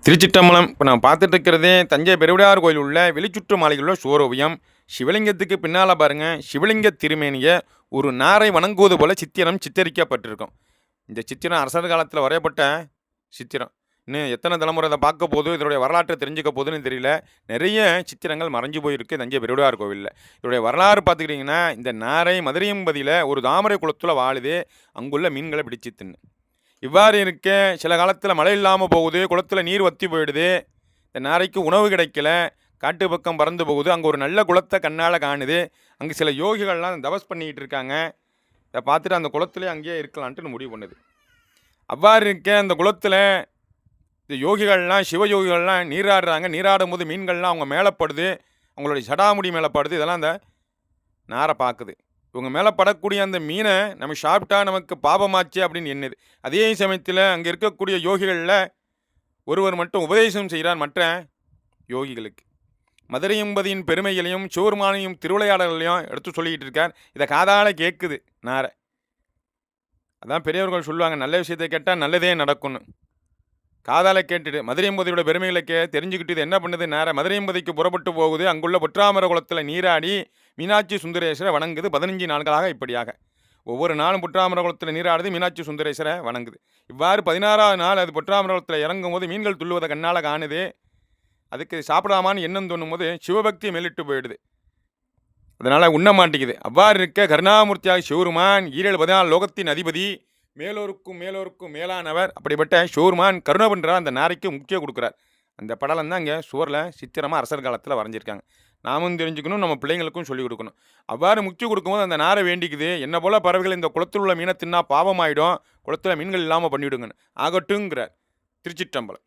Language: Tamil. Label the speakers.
Speaker 1: திருச்சிற்றம்பலம். இப்போ நான் பார்த்துட்டு இருக்கிறதே தஞ்சை பெருவுடையார் கோயில் உள்ள வெளிச்சுற்று மாளிகையில் உள்ள சுவரோவியம். சிவலிங்கத்துக்கு பின்னால் பாருங்க, சிவலிங்க திருமேனிய ஒரு நாரை வணங்குவது போல சித்திரம் சித்தரிக்கப்பட்டிருக்கும். இந்த சித்திரம் அரசர் காலத்தில் வரையப்பட்ட சித்திரம். இன்னும் எத்தனை தலைமுறை அதை பார்க்க போது, இதனுடைய வரலாற்றை தெரிஞ்சுக்க போதுன்னு தெரியல. நிறைய சித்திரங்கள் மறைஞ்சு போயிருக்கு தஞ்சை பெருவுடையார் கோவிலில். இதனுடைய வரலாறு பார்த்துக்கிட்டிங்கன்னா, இந்த நாரை மதுரையம்பதியில் ஒரு தாமரை குளத்தில் வாழுது, அங்குள்ள மீன்களை பிடிச்சி தின்னு. இவ்வாறு இருக்க சில காலத்தில் மழை இல்லாமல் போகுது, குளத்தில் நீர் வற்றி போயிடுது, இந்த நாரைக்கு உணவு கிடைக்கல, காட்டு பக்கம் பறந்து போகுது. அங்கே ஒரு நல்ல குளத்தை கண்ணால் காணுது. அங்கே சில யோகிகள்லாம் தபஸ் பண்ணிக்கிட்டு இருக்காங்க. இதை பார்த்துட்டு அந்த குளத்துலேயே அங்கேயே இருக்கலான்ட்டு முடிவு பண்ணுது. அவ்வாறு இருக்க அந்த குளத்தில் இந்த யோகிகள்லாம் சிவயோகிகள்லாம் நீராடுறாங்க. நீராடும் போது மீன்கள்லாம் அவங்க மேலே படுது, அவங்களுடைய சடாமுடி மேலே படுது. இதெல்லாம் அந்த நாரை பார்க்குது. இவங்க மேலே படக்கூடிய அந்த மீனை நம்ம சாப்பிட்டா நமக்கு பாபமாச்சு அப்படின்னு எண்ணுது. அதே சமயத்தில் அங்கே இருக்கக்கூடிய யோகிகளில் ஒருவர் மட்டும் உபதேசம் செய்கிறார் மற்ற யோகிகளுக்கு. மதுரையம்பதியின் பெருமைகளையும் சிவருமானையும் திருவிளையாடல்களையும் எடுத்து சொல்லிக்கிட்டு இருக்கார். இதை காதால் கேட்குது நாரை. அதான் பெரியவர்கள் சொல்லுவாங்க, நல்ல விஷயத்தை கேட்டால் நல்லதே நடக்கும்னு. காதால் கேட்டுட்டு மதுரையம்பதியோட பெருமைகளை தெரிஞ்சுக்கிட்டு இது என்ன பண்ணுது நாரை மதுரையம்பதிக்கு புறப்பட்டு போகுது. அங்குள்ள பொற்றாமர குளத்தில் நீராடி மீனாட்சி சுந்தரேஸ்வரை வணங்குது 15 நாட்களாக. இப்படியாக ஒவ்வொரு நாளும் பொற்றாமர குளத்தில் நீராடுது, மீனாட்சி சுந்தரேஸ்வரை வணங்குது. இவ்வாறு 16ஆவது நாள் அது பொற்றாமர குளத்தில் இறங்கும் போது மீன்கள் துள்ளுவதை கண்ணால் காணுது. அதுக்கு சாப்பிடாமான்னு எண்ணம் தோணும் போது சிவபக்தி மேலிட்டு போயிடுது. அதனால் உண்ண மாட்டேங்குது. அவ்வாறு இருக்க கருணாமூர்த்தியாக சிவருமான் 14 லோகத்தின் அதிபதி, மேலோருக்கும் மேலோருக்கும் மேலானவர். அப்படிப்பட்ட சிவருமான் கருணை பண்ணுறார், அந்த நாரைக்கு முக்கியம் கொடுக்குறார். அந்த படலம் தான் இங்கே சுவரில் சித்திரமாக அரசர் காலத்தில் வரைஞ்சிருக்காங்க. நாமும் தெரிஞ்சுக்கணும், நம்ம பிள்ளைங்களுக்கும் சொல்லிக் கொடுக்கணும். அவ்வாறு முக்கியம் கொடுக்கும்போது அந்த நாரை வேண்டிக்குது, என்ன போல பறவைகள் இந்த குளத்தில் உள்ள மீனை தின்னா பாவமாயிடும், குளத்தில் மீன்கள் இல்லாமல் பண்ணிவிடுங்கன்னு. ஆகட்டுங்கிறார். திருச்சிற்றம்பலம்.